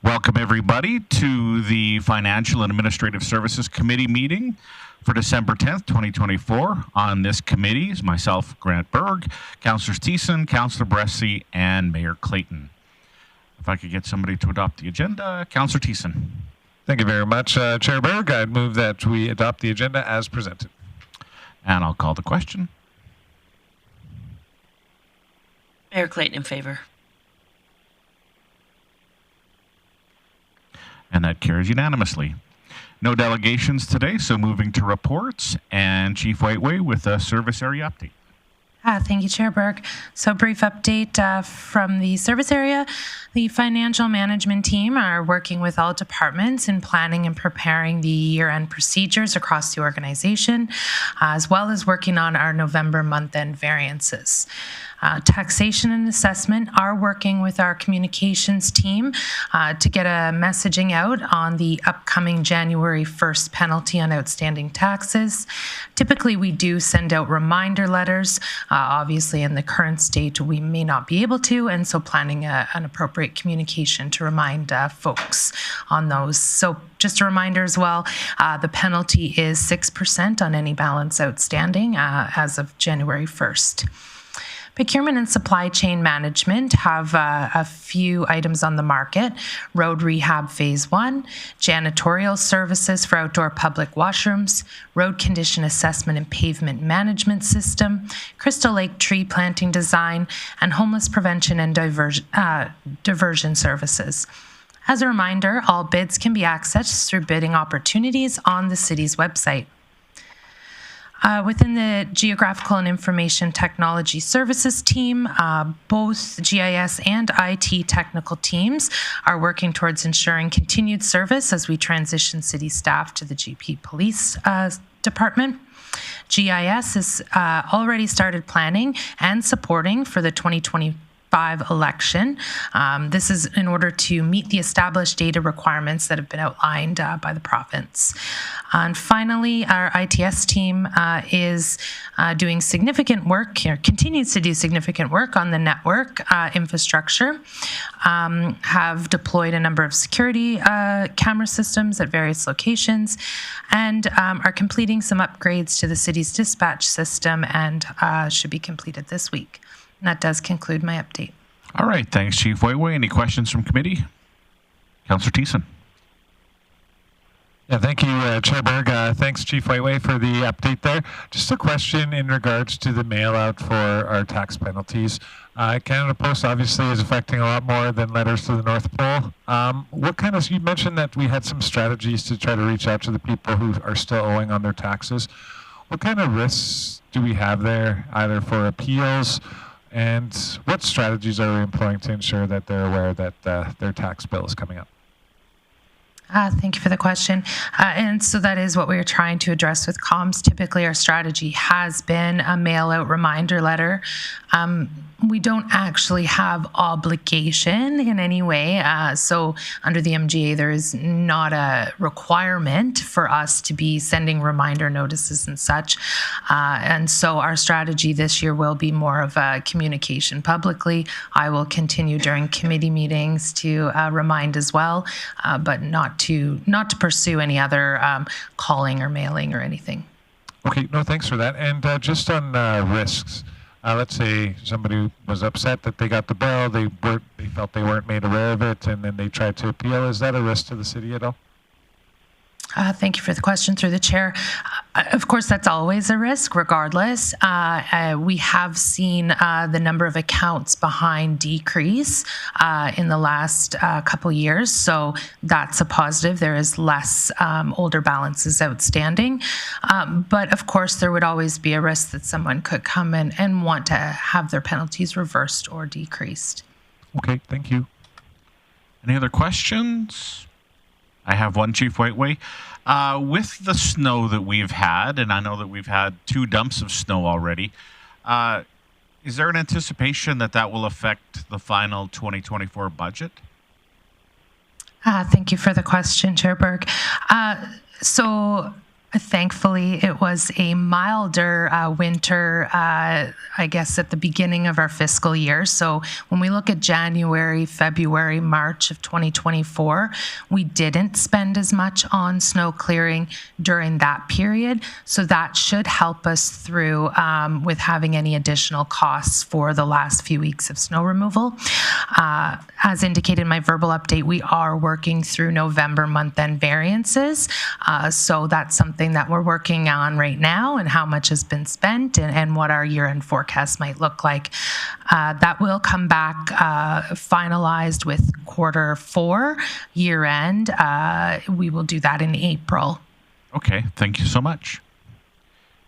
Welcome everybody to the Financial and Administrative Services Committee meeting for December 10th, 2024. On this committee is myself, Grant Berg, Councillors Thiessen, Councillor Bressie, and Mayor Clayton. If I could get somebody to adopt the agenda, Councillor Thiessen. Thank you very much, Chair Berg. I'd move that we adopt the agenda as presented. And I'll call the question. Mayor Clayton in favor. And that carries unanimously. No delegations today, so moving to reports, and Chief Whiteway with a service area update. Thank you, Chair Berg. So brief update from the service area. The financial management team are working with all departments in planning and preparing the year-end procedures across the organization, as well as working on our November month-end variances. Taxation and assessment are working with our communications team to get a messaging out on the upcoming January 1st penalty on outstanding taxes. Typically, we do send out reminder letters. Obviously, in the current state, we may not be able to, and so planning an appropriate communication to remind folks on those. So just a reminder as well, the penalty is 6% on any balance outstanding as of January 1st. Procurement and supply chain management have a few items on the market. Road rehab phase 1, janitorial services for outdoor public washrooms, road condition assessment and pavement management system, Crystal Lake tree planting design, and homeless prevention and diversion services. As a reminder, all bids can be accessed through bidding opportunities on the city's website. Within the Geographical and Information Technology Services team, both GIS and IT technical teams are working towards ensuring continued service as we transition city staff to the GP Police Department. GIS has already started planning and supporting for the 2025 election. This is in order to meet the established data requirements that have been outlined by the province. And finally, our ITS team is doing significant work, or continues to do significant work on the network infrastructure, have deployed a number of security camera systems at various locations, and are completing some upgrades to the city's dispatch system and should be completed this week. And that does conclude my update. All right, thanks, Chief Whiteway. Any questions from committee? Councillor Thiessen. Yeah, thank you, Chair Berg. Thanks, Chief Whiteway, for the update there. Just a question in regards to the mail-out for our tax penalties. Canada Post obviously is affecting a lot more than letters to the North Pole. You mentioned that we had some strategies to try to reach out to the people who are still owing on their taxes. What kind of risks do we have there, either for appeals, and what strategies are we employing to ensure that they're aware that their tax bill is coming up? Thank you for the question. And so that is what we are trying to address with comms. Typically, our strategy has been a mail-out reminder letter. We don't actually have obligation in any way. So under the MGA, there is not a requirement for us to be sending reminder notices and such. And so our strategy this year will be more of a communication publicly. I will continue during committee meetings to remind as well, but not to pursue any other calling or mailing or anything. Okay, no, thanks for that. And just on risks. Let's say somebody was upset that they got the bill, they felt they weren't made aware of it, and then they tried to appeal. Is that a risk to the city at all? Thank you for the question through the chair. Of course, that's always a risk, regardless. We have seen the number of accounts behind decrease in the last couple years, so that's a positive. There is less older balances outstanding. But of course, there would always be a risk that someone could come in and want to have their penalties reversed or decreased. Okay, thank you. Any other questions? I have one, Chief Whiteway. With the snow that we've had, and I know that we've had 2 dumps of snow already, is there an anticipation that that will affect the final 2024 budget? Thank you for the question, Chair Berg. So Thankfully, it was a milder winter, I guess, at the beginning of our fiscal year. So when we look at January, February, March of 2024, we didn't spend as much on snow clearing during that period. So that should help us through with having any additional costs for the last few weeks of snow removal. As indicated in my verbal update, we are working through November month-end variances. So that's something that we're working on right now, and how much has been spent and what our year-end forecast might look like. That will come back finalized with Q4 year-end. We will do that in April. Okay, thank you so much.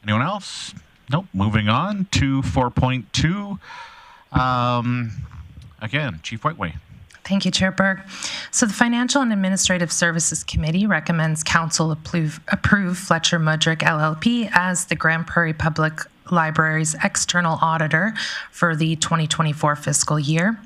Anyone else? Nope. Moving on to 4.2. Again, Chief Whiteway. Thank you, Chair Berg. So the Financial and Administrative Services Committee recommends Council approve Fletcher Mudrick LLP as the Grande Prairie Public Library's external auditor for the 2024 fiscal year.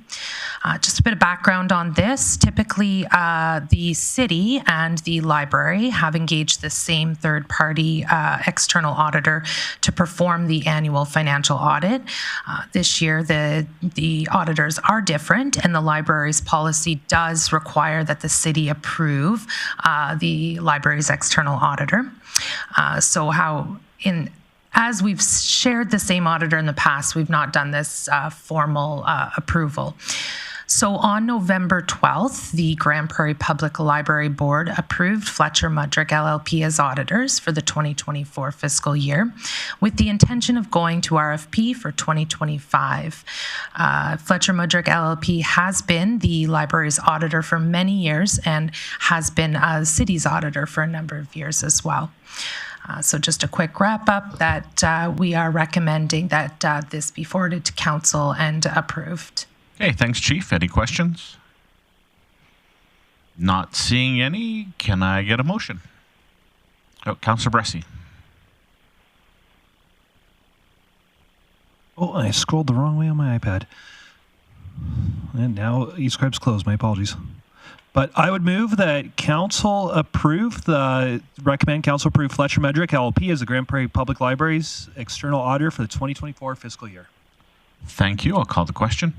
Just a bit of background on this. Typically, the city and the library have engaged the same third-party external auditor to perform the annual financial audit. This year, the auditors are different, and the library's policy does require that the city approve the library's external auditor. As we've shared the same auditor in the past, we've not done this formal approval. So on November 12th, the Grande Prairie Public Library Board approved Fletcher Mudrick LLP as auditors for the 2024 fiscal year, with the intention of going to RFP for 2025. Fletcher Mudrick LLP has been the library's auditor for many years and has been a city's auditor for a number of years as well. So just a quick wrap up that we are recommending that this be forwarded to council and approved. Okay, thanks, Chief. Any questions? Not seeing any. Can I get a motion? Oh, Councillor Bressie. Oh, I scrolled the wrong way on my iPad. And now eScribe's closed. My apologies. But I would move that recommend council approve Fletcher Mudrick LLP as the Grande Prairie Public Library's external auditor for the 2024 fiscal year. Thank you. I'll call the question.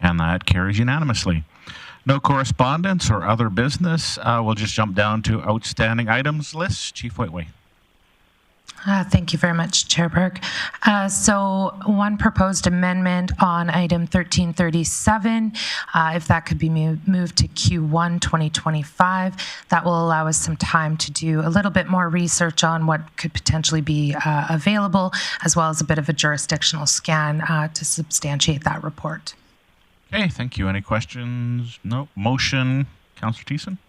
And that carries unanimously. No correspondence or other business. We'll just jump down to outstanding items list. Chief Whiteway. Thank you very much, Chair Berg. So one proposed amendment on item 1337, if that could be moved to Q1 2025, that will allow us some time to do a little bit more research on what could potentially be available, as well as a bit of a jurisdictional scan to substantiate that report. Okay, thank you. Any questions? No. Motion, Councillor Thiessen?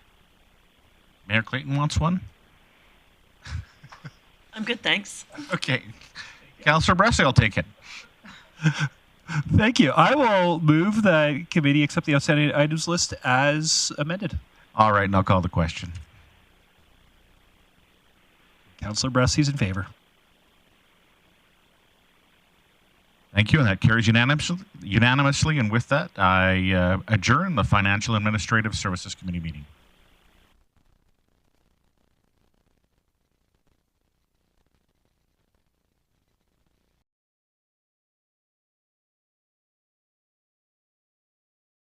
Mayor Clayton wants one? I'm good, thanks. Okay. Councillor Bressie, I'll take it. Thank you. I will move that committee accept the outstanding items list as amended. All right, and I'll call the question. Councillor Bressie's in favor. Thank you, and that carries unanimously. And with that, I adjourn the Financial Administrative Services Committee meeting.